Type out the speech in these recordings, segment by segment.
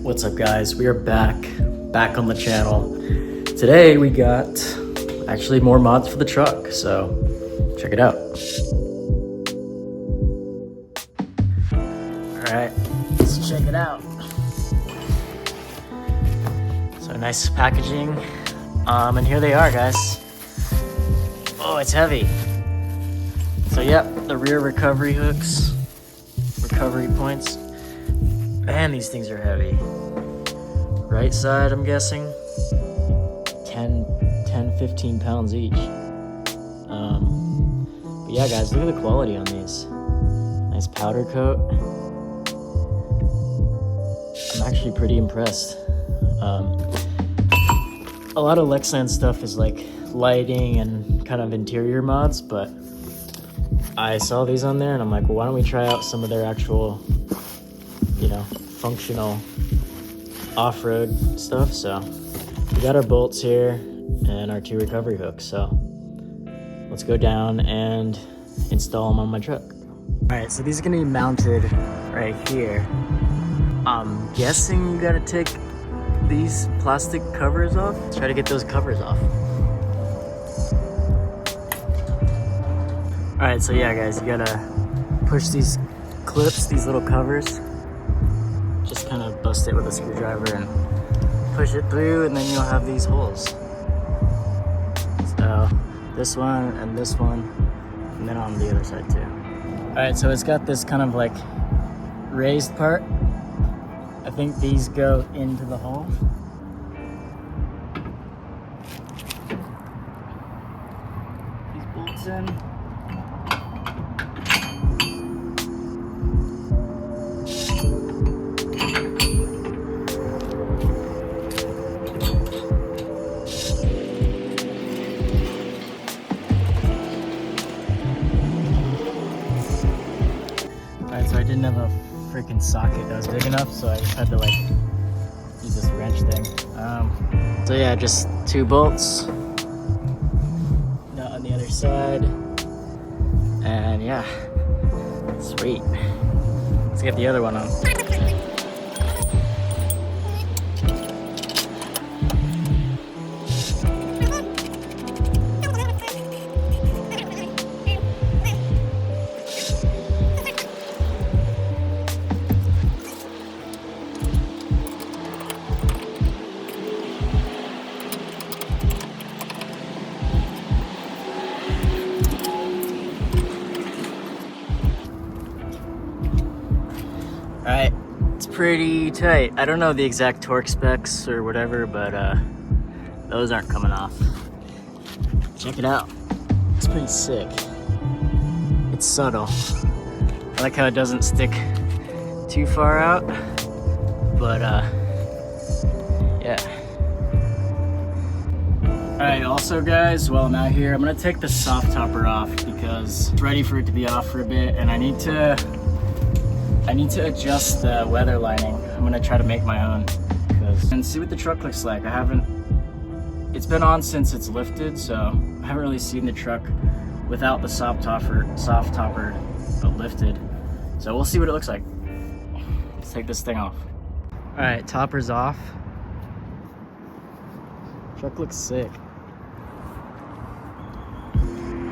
What's up guys, we are back on the channel. Today we got actually more mods for the truck, so check it out. Alright, let's check it out. So nice packaging, and here they are guys. Oh, it's heavy. So yep, the rear recovery hooks, recovery points. Man, these things are heavy. Right side, I'm guessing 10-15 pounds each. But yeah guys, look at the quality on these. Nice powder coat. I'm actually pretty impressed. A lot of Lexland stuff is like lighting and kind of interior mods, but I saw these on there and I'm like, well, why don't we try out some of their actual, you know, functional off-road stuff. So we got our bolts here and our 2 recovery hooks, so let's go down and install them on my truck. All right, so these are gonna be mounted right here. I'm guessing you gotta take these plastic covers off. Let's try to get those covers off. All right, so yeah guys, you gotta push these clips, these little covers. Just kind of bust it with a screwdriver and push it through, and then you'll have these holes. So this one, and then on the other side too. All right, so it's got this kind of like raised part. I think these go into the hole. These bolts in. So I didn't have a freaking socket that was big enough, so I just had to like use this wrench thing. So yeah, just 2 bolts. Nut on the other side. And yeah, sweet. Let's get the other one on. Alright, it's pretty tight. I don't know the exact torque specs or whatever, but those aren't coming off. Check it out. It's pretty sick. It's subtle. I like how it doesn't stick too far out, but yeah. Alright, also guys, while I'm out here, I'm gonna take the soft topper off because it's ready for it to be off for a bit, and I need to adjust the weather lining. I'm gonna try to make my own and see what the truck looks like. It's been on since it's lifted, so I haven't really seen the truck without the soft topper lifted. So we'll see what it looks like. Let's take this thing off. All right, topper's off. Truck looks sick.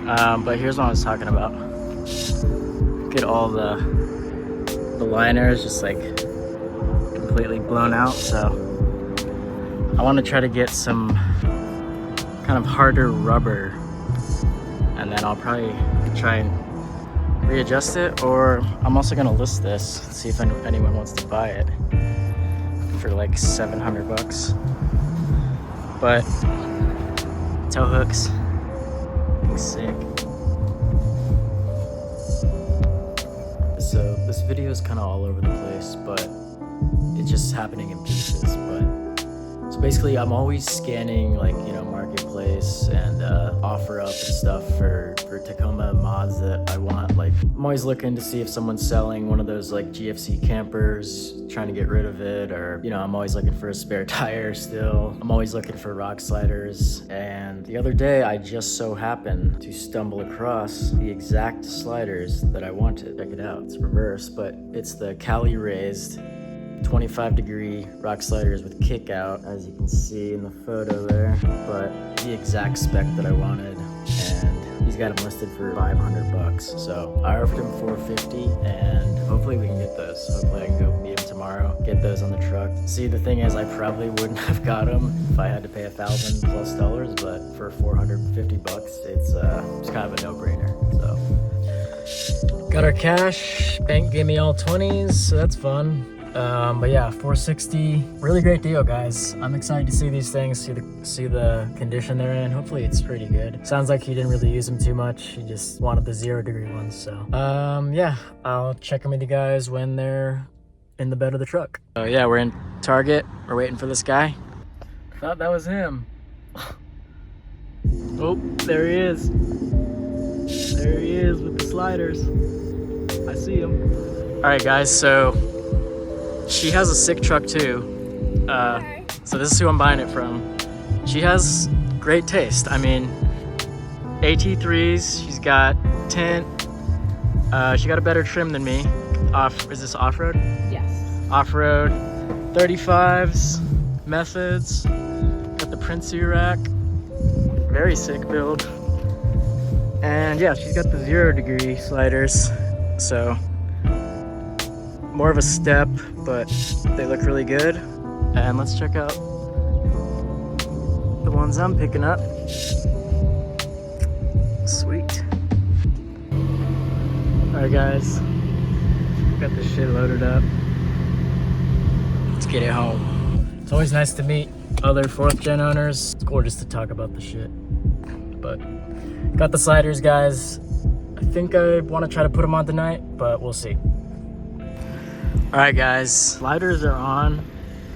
But here's what I was talking about. Look at all the liner is just like completely blown out, so I want to try to get some kind of harder rubber, and then I'll probably try and readjust it, or I'm also going to list this, see if anyone wants to buy it for like 700 bucks. But tow hooks, looks sick. So this video is kind of all over the place, but it's just happening in pieces. But so basically I'm always scanning, like, you know, marketplace and offer up and stuff for Tacoma mods that I want. Like, I'm always looking to see if someone's selling one of those like GFC campers, trying to get rid of it, or, you know, I'm always looking for a spare tire still. I'm always looking for rock sliders. And the other day I just so happened to stumble across the exact sliders that I wanted. Check it out, it's reverse, but it's the cali raised 25-degree rock sliders with kick out, as you can see in the photo there, but the exact spec that I wanted, and he's got them listed for 500 bucks. So I offered him 450, and hopefully we can get those. Hopefully I can go meet him tomorrow, get those on the truck. See, the thing is, I probably wouldn't have got them if I had to pay $1,000+, but for 450 bucks, it's kind of a no-brainer. So got our cash, bank gave me all 20s, so that's fun. But yeah, 460, really great deal, guys. I'm excited to see these things, see the condition they're in. Hopefully it's pretty good. Sounds like he didn't really use them too much. He just wanted the 0-degree ones. So yeah, I'll check in with you guys when they're in the bed of the truck. Oh yeah, we're in Target. We're waiting for this guy. Thought that was him. Oh, there he is. There he is with the sliders. I see him. All right, guys, so she has a sick truck too. So this is who I'm buying it from. She has great taste. I mean, AT3s, she's got tint. She got a better trim than me. Is this off-road? Yes. Off-road. 35s, methods. Got the Prinsu rack. Very sick build. And yeah, she's got the 0-degree sliders. So more of a step, but they look really good. And let's check out the ones I'm picking up. Sweet. All right, guys, got this shit loaded up. Let's get it home. It's always nice to meet other 4th gen owners. It's cool just to talk about the shit. But got the sliders, guys. I think I want to try to put them on tonight, but we'll see. All right, guys, sliders are on.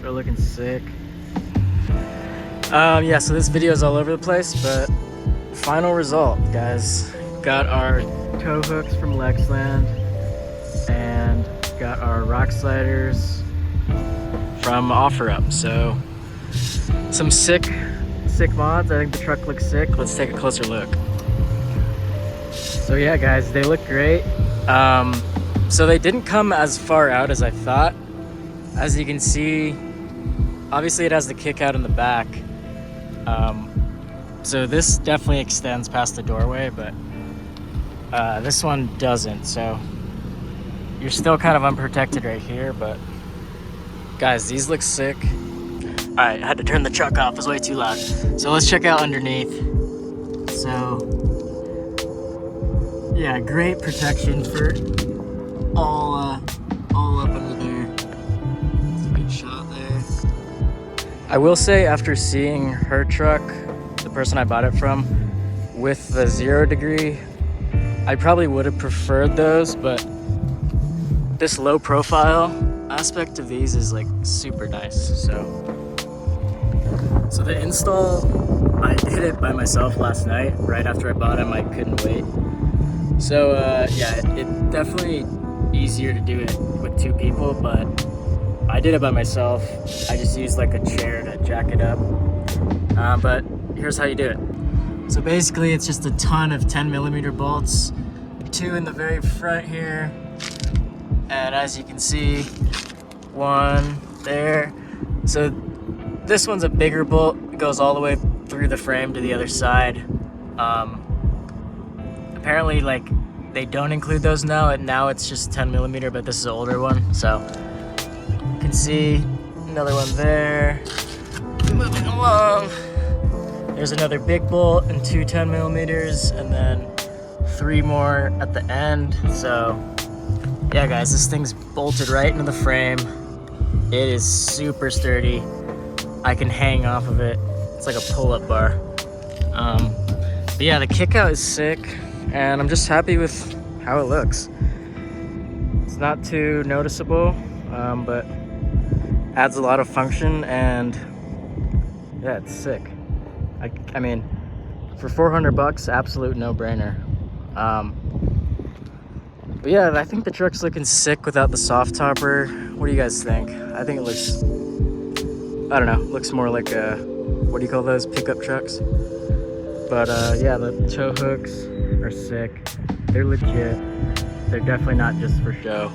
They're looking sick. Yeah, so this video is all over the place, but final result, guys. Got our tow hooks from Lexland and got our rock sliders from OfferUp. So some sick mods. I think the truck looks sick. Let's take a closer look. So yeah, guys, they look great. So they didn't come as far out as I thought. As you can see, obviously it has the kick out in the back. So this definitely extends past the doorway, but this one doesn't. So you're still kind of unprotected right here, but guys, these look sick. All right, I had to turn the truck off, it was way too loud. So let's check out underneath. So yeah, great protection for all up under there. It's a good shot there. I will say, after seeing her truck, the person I bought it from, with the 0-degree, I probably would have preferred those, but this low profile aspect of these is like super nice. So the install, I did it by myself last night. Right after I bought them, I couldn't wait. So yeah, it definitely easier to do it with 2 people, but I did it by myself. I just used like a chair to jack it up. But here's how you do it. So basically it's just a ton of 10mm bolts, 2 in the very front here, and as you can see, 1 there. So this one's a bigger bolt. It goes all the way through the frame to the other side. Apparently, like, they don't include those now. Now it's just 10mm, but this is an older one. So you can see another one there. Moving along. There's another big bolt and 2 10mm, and then 3 more at the end. So yeah, guys, this thing's bolted right into the frame. It is super sturdy. I can hang off of it. It's like a pull-up bar. But yeah, the kick out is sick, and I'm just happy with how it looks. It's not too noticeable, but adds a lot of function, and yeah, it's sick. I mean, for 400 bucks, absolute no-brainer. But yeah, I think the truck's looking sick without the soft topper. What do you guys think? I think it looks, I don't know, looks more like a, what do you call those, pickup trucks? But yeah, the tow hooks are sick. They're legit. They're definitely not just for show.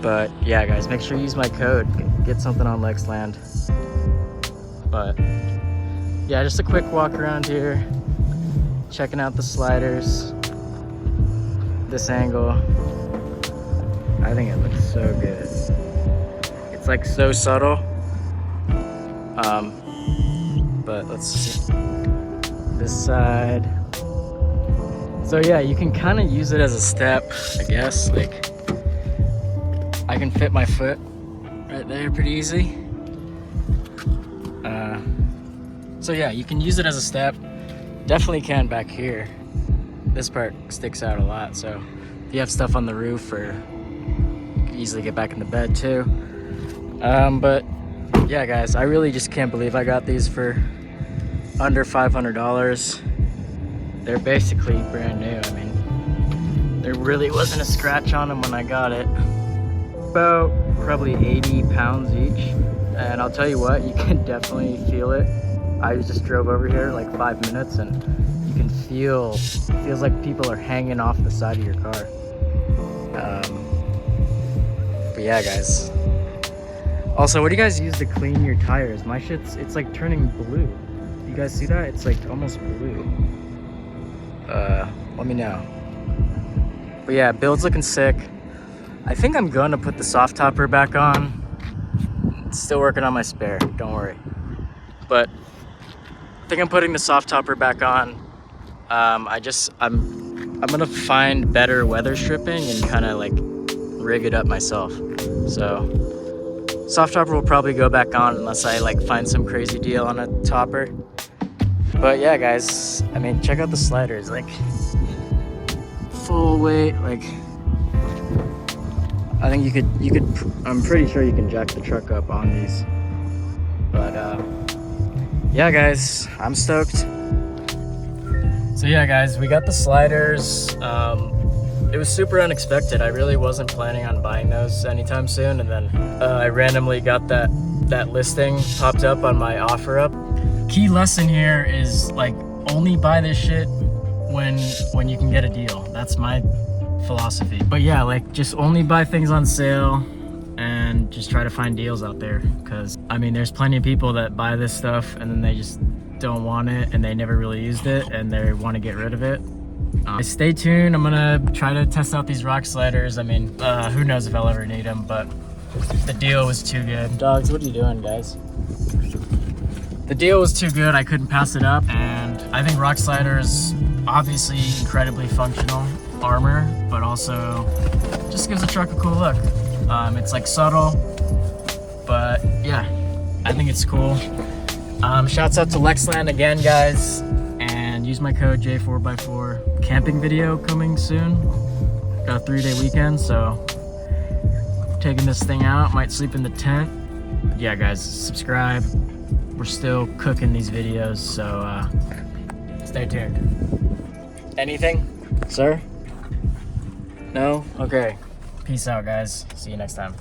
But yeah, guys, make sure you use my code. Get something on Lexland. But yeah, just a quick walk around here, checking out the sliders. This angle, I think it looks so good. It's like so subtle. But let's see this side. So yeah, you can kind of use it as a step, I guess. Like, I can fit my foot right there pretty easy. So yeah, you can use it as a step. Definitely can back here. This part sticks out a lot, so if you have stuff on the roof, or you can easily get back in the bed too. But yeah, guys, I really just can't believe I got these for under $500. They're basically brand new. I mean, there really wasn't a scratch on them when I got it. About probably 80 pounds each, and I'll tell you what, you can definitely feel it. I just drove over here like 5 minutes, and you can feel, it feels like people are hanging off the side of your car. But yeah, guys. Also, what do you guys use to clean your tires? My shit's, it's like turning blue. You guys see that? It's like almost blue. Let me know. But yeah, build's looking sick. I think I'm gonna put the soft topper back on. Still working on my spare, don't worry. But I think I'm putting the soft topper back on. I'm gonna find better weather stripping and kind of like rig it up myself. So soft topper will probably go back on unless I like find some crazy deal on a topper. But yeah, guys, I mean, check out the sliders, like full weight. Like, I think you could, I'm pretty sure you can jack the truck up on these. But yeah, guys, I'm stoked. So yeah, guys, we got the sliders. It was super unexpected. I really wasn't planning on buying those anytime soon, and then I randomly got that listing popped up on my offer up. Key lesson here is like, only buy this shit when you can get a deal. That's my philosophy. But yeah, like, just only buy things on sale and just try to find deals out there, because I mean, there's plenty of people that buy this stuff and then they just don't want it and they never really used it and they want to get rid of it. Stay tuned. I'm gonna try to test out these rock sliders. I mean, who knows if I'll ever need them, but the deal was too good. Dogs, what are you doing, guys? The deal was too good, I couldn't pass it up, and I think rock sliders, obviously incredibly functional armor, but also just gives the truck a cool look. It's like subtle, but yeah, I think it's cool. Shouts out to Lexland again, guys, and use my code J4x4. Camping video coming soon. Got a 3-day weekend, so taking this thing out, might sleep in the tent. But yeah, guys, subscribe. We're still cooking these videos, so stay tuned. Anything, sir? No? Okay. Peace out, guys. See you next time.